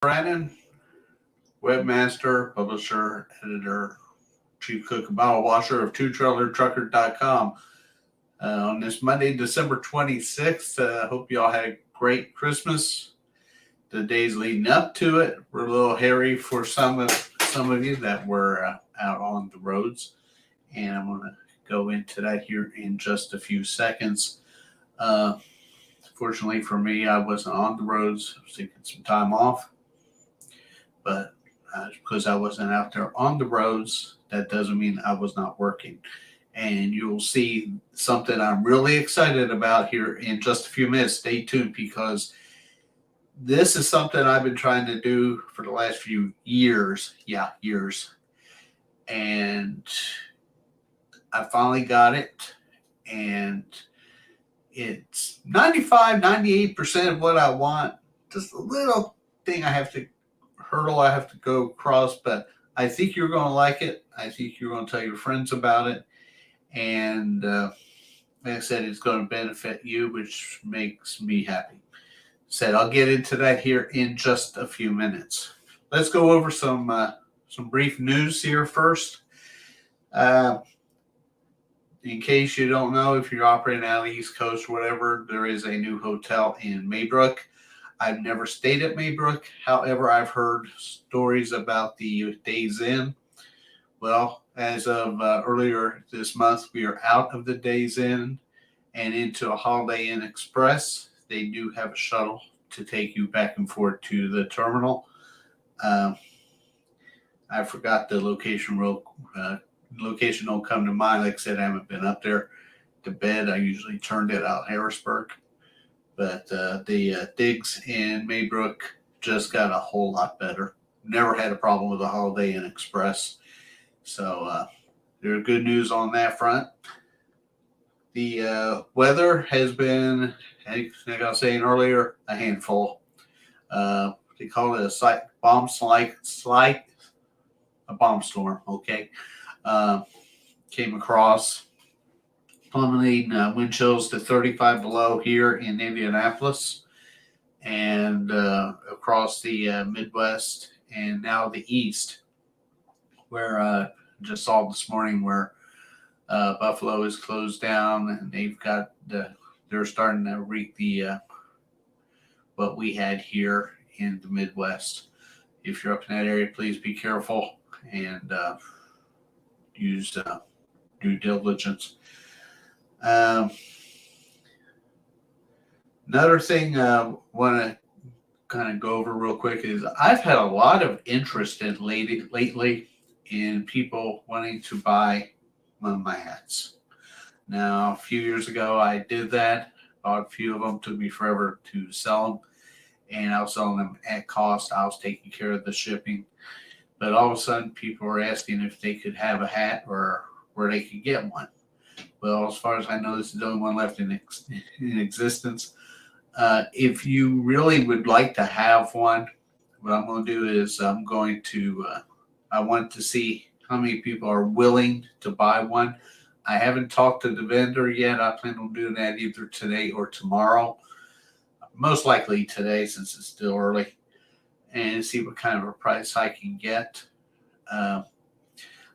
Brandon, webmaster, publisher, editor, chief cook, and bottle washer of twotrailertrucker.com. On this Monday, December 26th, hope you all had a great Christmas. The days leading up to it were a little hairy for some of you that were out on the roads, and I'm going to go into that here in just a few seconds. Fortunately for me, I wasn't on the roads. I was taking some time off, but because I wasn't out there on the roads, that doesn't mean I was not working. And you'll see something I'm really excited about here in just a few minutes. Stay tuned, because this is something I've been trying to do for the last few years. Yeah, years. And I finally got it. And it's 98% of what I want. Just a little thing I have to go across, but I think you're going to like it. I think you're going to tell your friends about it. And like I said, it's going to benefit you, which makes me happy. Said I'll get into that here in just a few minutes. Let's go over some brief news here first. In case you don't know, if you're operating out of the East Coast or whatever, there is a new hotel in Maybrook. I've never stayed at Maybrook. However, I've heard stories about the Days Inn. Well, as of earlier this month, we are out of the Days Inn and into a Holiday Inn Express. They do have a shuttle to take you back and forth to the terminal. I forgot the location. Location don't come to mind. Like I said, I haven't been up there. The bed, I usually turned it out Harrisburg. But the digs in Maybrook just got a whole lot better. Never had a problem with the Holiday Inn Express. So there's good news on that front. The weather has been, like I was saying earlier, a handful. They call it a bomb storm. Okay, came across, plummeting wind chills to 35 below here in Indianapolis and across the Midwest and now the East, where just saw this morning where Buffalo is closed down and they're starting to wreak the what we had here in the Midwest. If you're up in that area, please be careful and use due diligence. Another thing I want to kind of go over real quick is I've had a lot of interest in lately in people wanting to buy one of my hats. Now, a few years ago, I did that. Bought a few of them. Took me forever to sell them, and I was selling them at cost. I was taking care of the shipping. But all of a sudden, people were asking if they could have a hat or where they could get one. Well, as far as I know, this is the only one left in existence. If you really would like to have one, what I'm going to do is I want to see how many people are willing to buy one. I haven't talked to the vendor yet. I plan on doing that either today or tomorrow. Most likely today, since it's still early, and see what kind of a price I can get.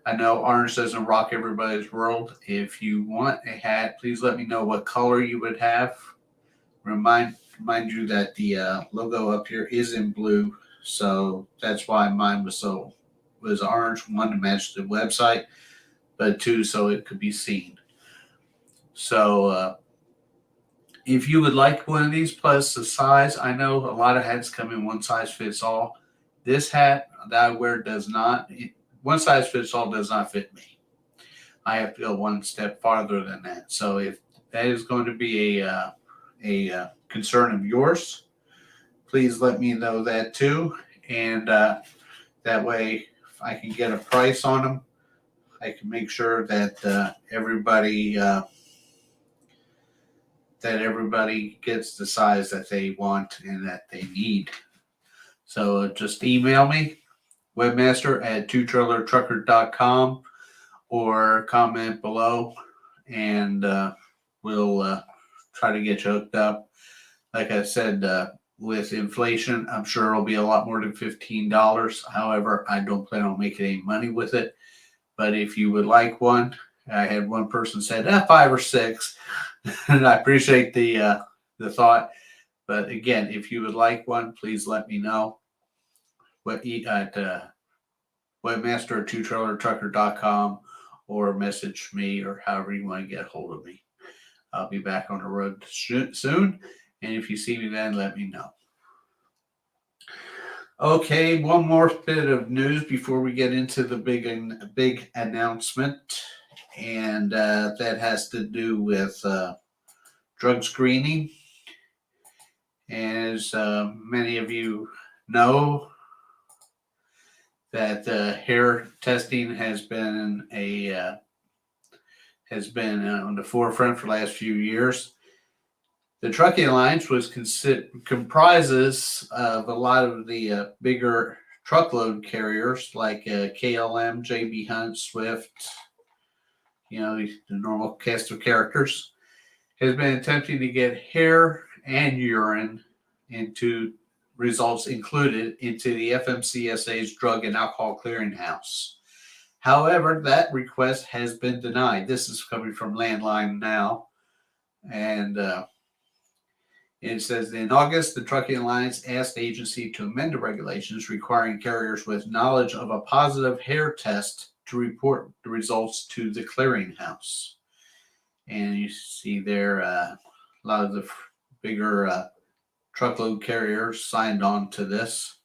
I know orange doesn't rock everybody's world. If you want a hat, please let me know what color you would have. Remind you that the logo up here is in blue, so that's why mine was orange. One, to match the website, but two, so it could be seen. So if you would like one of these, plus the size, I know a lot of hats come in one size fits all. This hat that I wear does not. One size fits all does not fit me. I have to go one step farther than that. So if that is going to be a concern of yours, please let me know that too. And that way, if I can get a price on them, I can make sure that everybody gets the size that they want and that they need. So just email me, webmaster@twotrailertrucker.com, or comment below, and we'll try to get you hooked up. Like I said, with inflation, I'm sure it'll be a lot more than $15. However, I don't plan on making any money with it. But if you would like one, I had one person said, 5 or 6, and I appreciate the thought. But again, if you would like one, please let me know. At webmaster at twotrailertrucker.com, or message me, or however you want to get a hold of me. I'll be back on the road soon, and if you see me then, let me know. Okay, one more bit of news before we get into the big announcement, and that has to do with drug screening. As many of you know, that hair testing has been on the forefront for the last few years. The Trucking Alliance comprises of a lot of the bigger truckload carriers like KLM, JB Hunt, Swift, the normal cast of characters, has been attempting to get hair and urine results included into the FMCSA's Drug and Alcohol Clearinghouse. However, that request has been denied. This is coming from Landline Now. And it says, in August, the Trucking Alliance asked the agency to amend the regulations requiring carriers with knowledge of a positive hair test to report the results to the clearinghouse. And you see there a lot of the bigger truckload carriers signed on to this.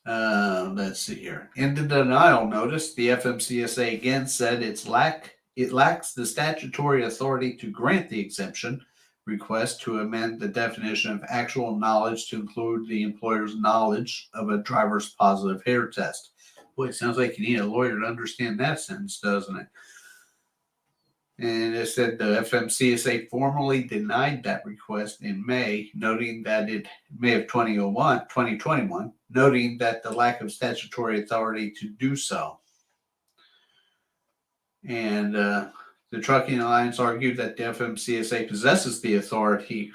Let's see here. In the denial notice, the FMCSA again said it lacks the statutory authority to grant the exemption request to amend the definition of actual knowledge to include the employer's knowledge of a driver's positive hair test. Boy, it sounds like you need a lawyer to understand that sentence, doesn't it? And it said the FMCSA formally denied that request in May, noting that May of 2021, noting that the lack of statutory authority to do so. And the Trucking Alliance argued that the FMCSA possesses the authority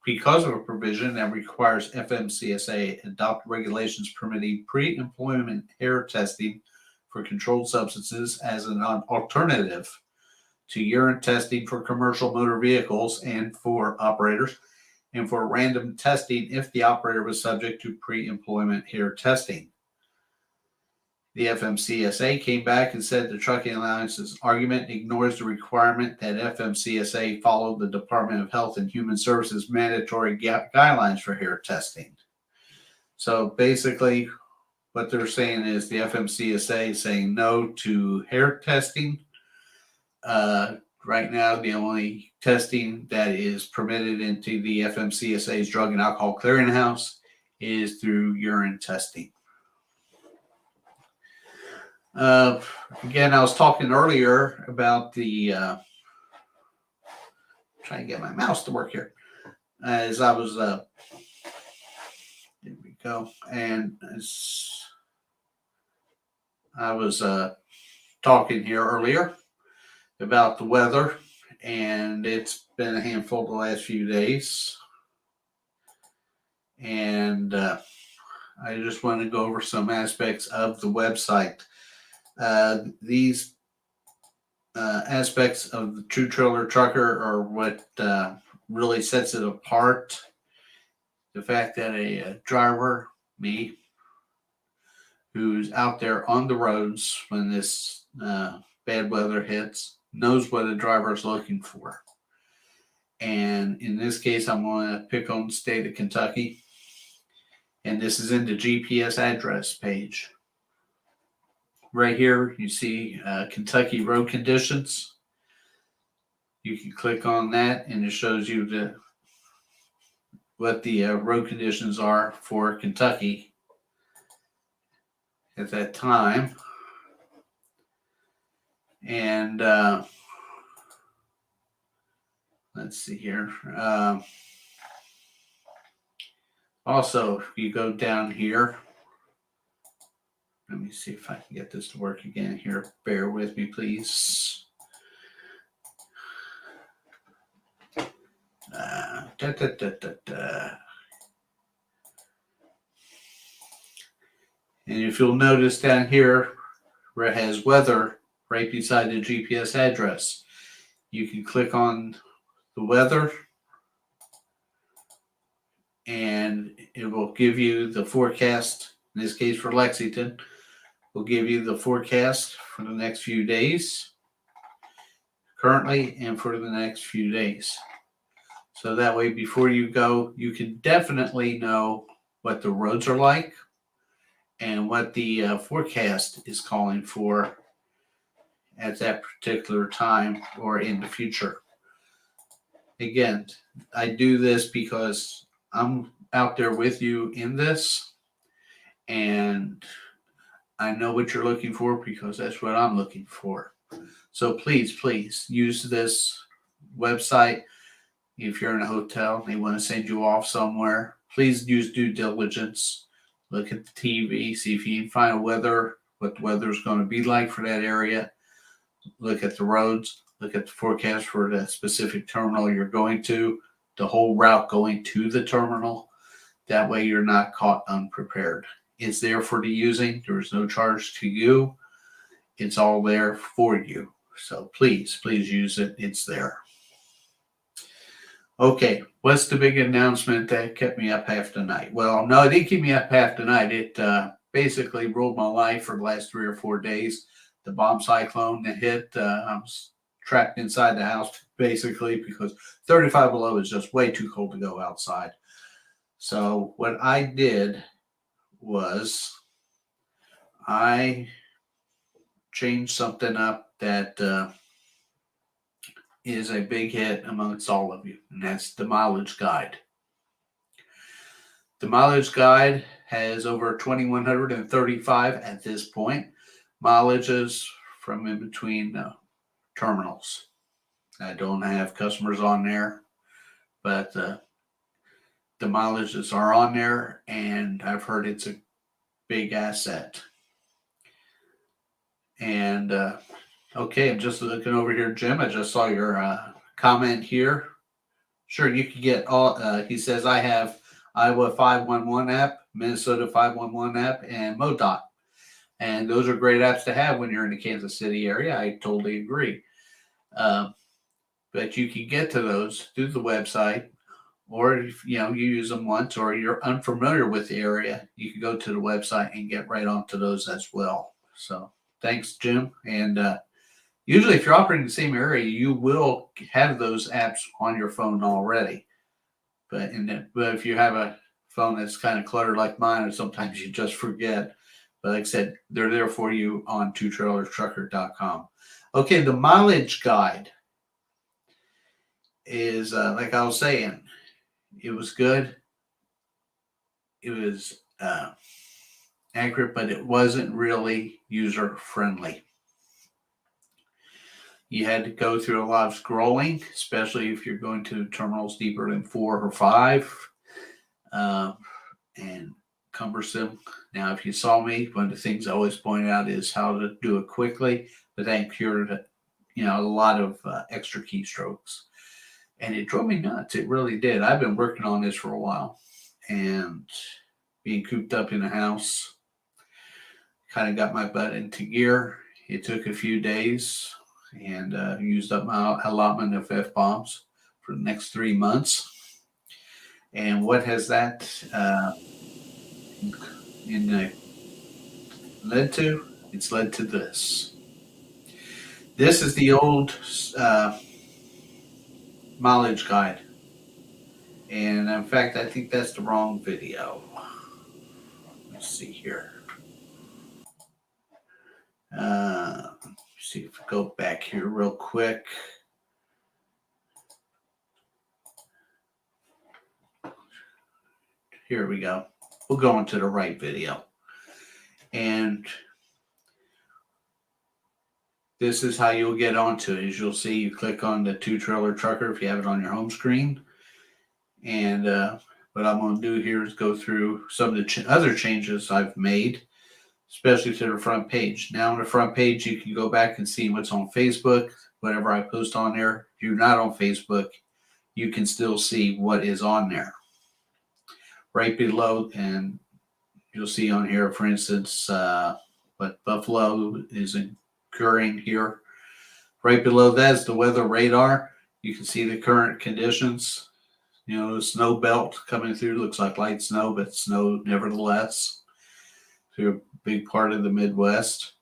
because of a provision that requires FMCSA adopt regulations permitting pre-employment hair testing for controlled substances as an alternative to urine testing for commercial motor vehicles and for operators, and for random testing if the operator was subject to pre-employment hair testing. The FMCSA came back and said the Trucking Alliance's argument ignores the requirement that FMCSA follow the Department of Health and Human Services mandatory guidelines for hair testing. So basically, what they're saying is the FMCSA is saying no to hair testing. Right now, the only testing that is permitted into the FMCSA's Drug and Alcohol Clearinghouse is through urine testing. Again, I was talking earlier about trying to get my mouse to work here. As I was, there we go. And as I was talking here earlier about the weather, and it's been a handful the last few days. And I just want to go over some aspects of the website. These aspects of the True Trailer Trucker are what really sets it apart. The fact that a driver, me, who's out there on the roads when this bad weather hits, knows what a driver is looking for. And in this case, I'm going to pick on the state of Kentucky. And this is in the GPS address page. Right here, you see Kentucky road conditions. You can click on that, and it shows you what the road conditions are for Kentucky at that time. And let's see here. Also, if you go down here, let me see if I can get this to work again here. Bear with me, please. Da, da, da, da, da. And if you'll notice down here where it has weather right beside the GPS address, you can click on the weather and it will give you the forecast. In this case for Lexington, will give you the forecast for the next few days currently and for the next few days. So that way, before you go, you can definitely know what the roads are like and what the forecast is calling for at that particular time or in the future. Again, I do this because I'm out there with you in this, and I know what you're looking for because that's what I'm looking for. So please, please use this website. If you're in a hotel, they want to send you off somewhere, please use due diligence. Look at the TV, see if you can find what the weather is going to be like for that area. Look at the roads, look at the forecast for the specific terminal you're going to, the whole route going to the terminal. That way you're not caught unprepared. It's there for the using. There is no charge to you. It's all there for you. So please, please use it. It's there. Okay, what's the big announcement that kept me up half the night? Well, no, it didn't keep me up half the night. It basically ruled my life for the last 3 or 4 days. The bomb cyclone that hit, I was trapped inside the house basically because 35 below is just way too cold to go outside. So what I did was I changed something up that is a big hit amongst all of you, and that's the mileage guide. The mileage guide has over 2,135 at this point mileages from in between terminals. I don't have customers on there, but the mileages are on there, and I've heard it's a big asset. And okay, I'm just looking over here, Jim. I just saw your comment here. Sure, you can get all. He says I have Iowa 511 app, Minnesota 511 app, and MoDOT. And those are great apps to have when you're in the Kansas City area. I totally agree. But you can get to those through the website, or if you use them once, or you're unfamiliar with the area, you can go to the website and get right onto those as well. So thanks, Jim. And usually, if you're operating in the same area, you will have those apps on your phone already. But if you have a phone that's kind of cluttered like mine, or sometimes you just forget. But like I said, they're there for you on twotrailerstrucker.com. Okay, the mileage guide is, like I was saying, it was good. It was accurate, but it wasn't really user-friendly. You had to go through a lot of scrolling, especially if you're going to terminals deeper than 4 or 5, and cumbersome. Now, if you saw me, one of the things I always point out is how to do it quickly, but that incurred, a lot of extra keystrokes. And it drove me nuts. It really did. I've been working on this for a while, and being cooped up in a house kind of got my butt into gear. It took a few days, and used up my allotment of F-bombs for the next 3 months. And what has that led to? It's led to this. This is the old mileage guide. And in fact, I think that's the wrong video. Let's see here. See if we go back here real quick. Here we go. We'll go into the right video. And this is how you'll get onto it. As you'll see, you click on the Two Trailer Trucker if you have it on your home screen. And what I'm going to do here is go through some of the other changes I've made, especially to the front page. Now on the front page, you can go back and see what's on Facebook, whatever I post on there. If you're not on Facebook, you can still see what is on there. Right below, and you'll see on here, for instance, what Buffalo is occurring here. Right below that is the weather radar. You can see the current conditions. The snow belt coming through looks like light snow, but snow nevertheless through a big part of the Midwest.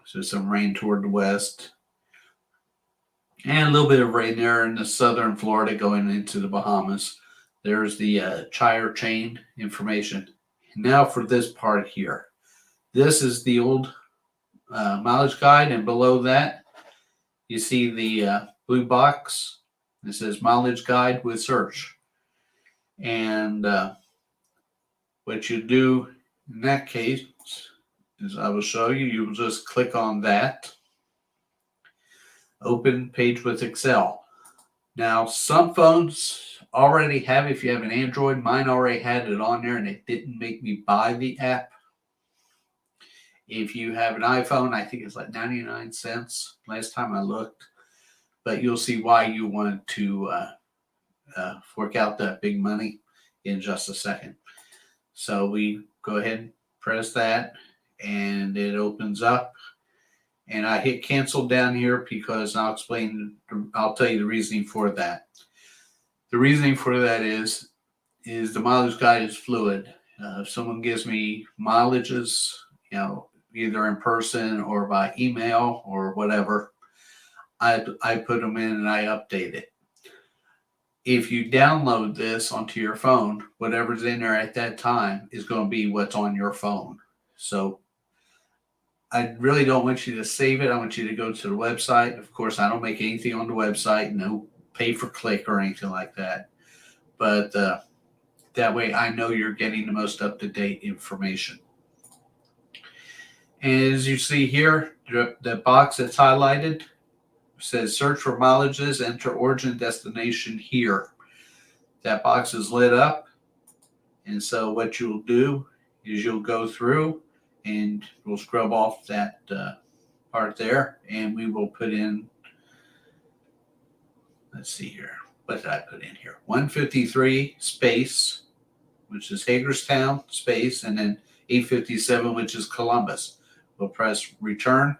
So some rain toward the west. And a little bit of rain there in the southern Florida going into the Bahamas. There's the Chire chain information. Now for this part here. This is the old mileage guide, and below that you see the blue box. It says mileage guide with search. And what you do in that case is I will show you. You will just click on that. Open page with Excel. Now, some phones already have, if you have an Android, mine already had it on there and it didn't make me buy the app. If you have an iPhone, I think it's like 99 cents last time I looked. But you'll see why you want to fork out that big money in just a second. So we go ahead and press that and it opens up. And I hit cancel down here because I'll tell you the reasoning for that. The reasoning for that is the mileage guide is fluid. If someone gives me mileages, either in person or by email or whatever, I put them in and I update it. If you download this onto your phone, whatever's in there at that time is going to be what's on your phone. So I really don't want you to save it. I want you to go to the website. Of course, I don't make anything on the website, no pay for click or anything like that. But that way I know you're getting the most up-to-date information. And as you see here, the box that's highlighted says search for mileages, enter origin destination here. That box is lit up. And so what you'll do is you'll go through and we'll scrub off that part there, and we will put in, let's see here, what did I put in here? 153 space, which is Hagerstown space, and then 857, which is Columbus. We'll press return,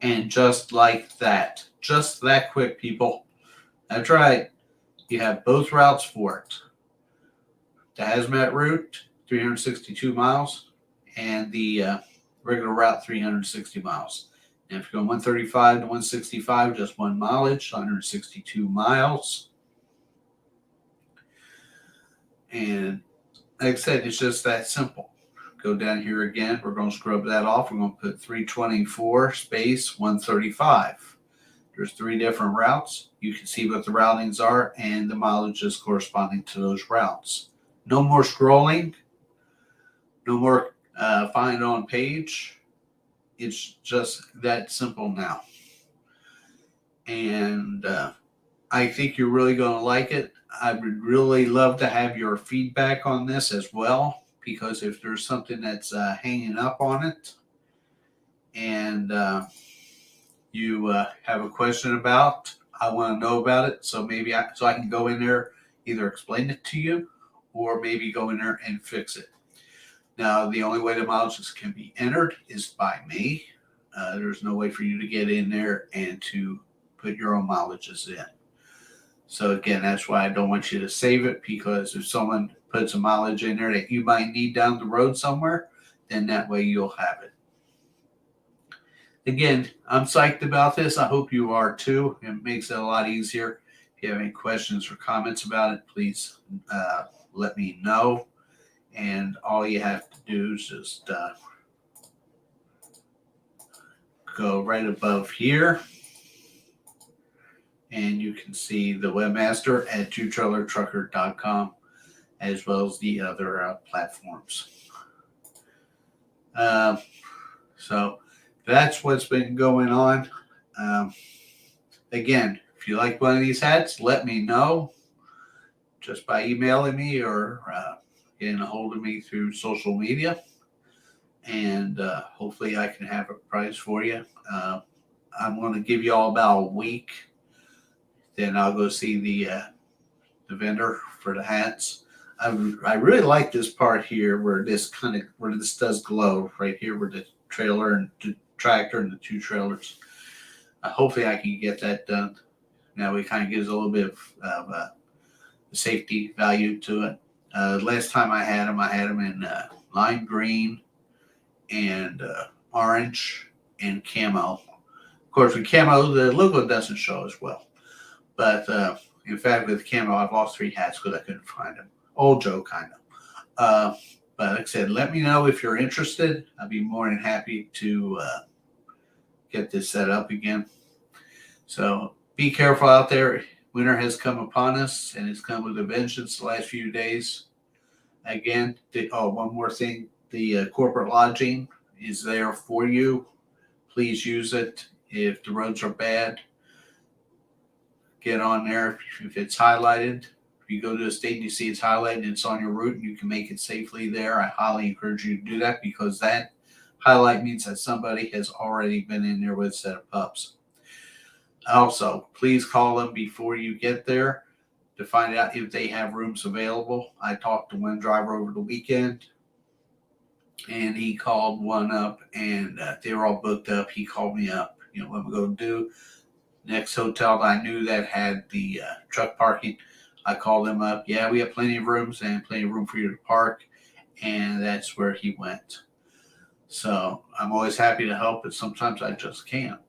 and just like that, just that quick, people. That's right. You have both routes for it. The hazmat route, 362 miles. And the regular route, 360 miles. And if you're going 135 to 165, just one mileage, 162 miles. And like I said, it's just that simple. Go down here again. We're going to scrub that off. We're going to put 324 space 135. There's 3 different routes. You can see what the routings are and the mileages corresponding to those routes. No more scrolling. No more find on page. It's just that simple now. And I think you're really going to like it. I would really love to have your feedback on this as well, because if there's something that's hanging up on it and you have a question about, I want to know about it. So maybe I can go in there, either explain it to you or maybe go in there and fix it. Now, the only way the mileages can be entered is by me. There's no way for you to get in there and to put your own mileages in. So again, that's why I don't want you to save it, because if someone puts a mileage in there that you might need down the road somewhere, then that way you'll have it. Again, I'm psyched about this. I hope you are too. It makes it a lot easier. If you have any questions or comments about it, please let me know. And all you have to do is just go right above here, and you can see the webmaster at twotrailertrucker.com, as well as the other platforms. So that's what's been going on. Again, if you like one of these hats, let me know just by emailing me or getting a hold of me through social media. And hopefully I can have a price for you. I'm going to give you all about a week. Then I'll go see the the vendor for the hats. I really like this part here where this does glow right here with the trailer and the tractor and the two trailers. Hopefully I can get that done. Now it kind of gives a little bit of safety value to it. Last time I had them in lime green and orange and camo. Of course, with camo, the logo doesn't show as well. But in fact, with camo, I've lost 3 hats because I couldn't find them. Old Joe, kind of. But like I said, let me know if you're interested. I'd be more than happy to get this set up again. So be careful out there. Winter has come upon us, and it's come with a vengeance the last few days. Again, one more thing. The corporate lodging is there for you. Please use it. If the roads are bad, get on there. If it's highlighted, if you go to a state and you see it's highlighted and it's on your route and you can make it safely there, I highly encourage you to do that, because that highlight means that somebody has already been in there with a set of pups. Also, please call them before you get there to find out if they have rooms available. I talked to one driver over the weekend, and he called one up, and they were all booked up. He called me up. What we're going to do. Next hotel that I knew that had the truck parking, I called them up. Yeah, we have plenty of rooms and plenty of room for you to park. And that's where he went. So I'm always happy to help, but sometimes I just can't.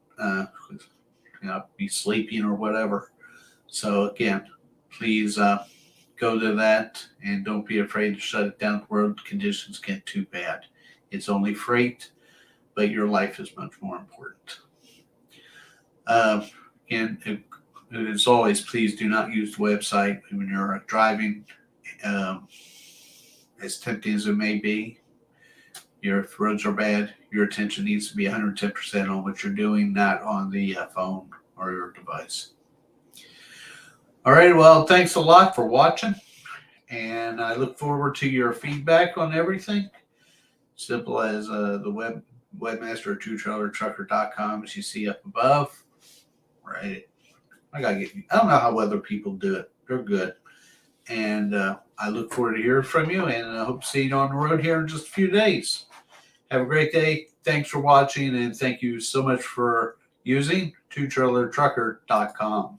Be sleeping or whatever. So again, please go to that, and don't be afraid to shut it down if road conditions get too bad. It's only freight, but your life is much more important. Again, as always, please do not use the website when you're driving. As tempting as it may be, if roads are bad, your attention needs to be 110% on what you're doing, not on the phone or your device. All right, well, thanks a lot for watching, and I look forward to your feedback on everything. Simple as the webmaster at twotrailertrucker.com, as you see up above. Right. I don't know how other people do it. They're good. And I look forward to hearing from you, and I hope to see you on the road here in just a few days. Have a great day. Thanks for watching, and thank you so much for using twotrailertrucker.com.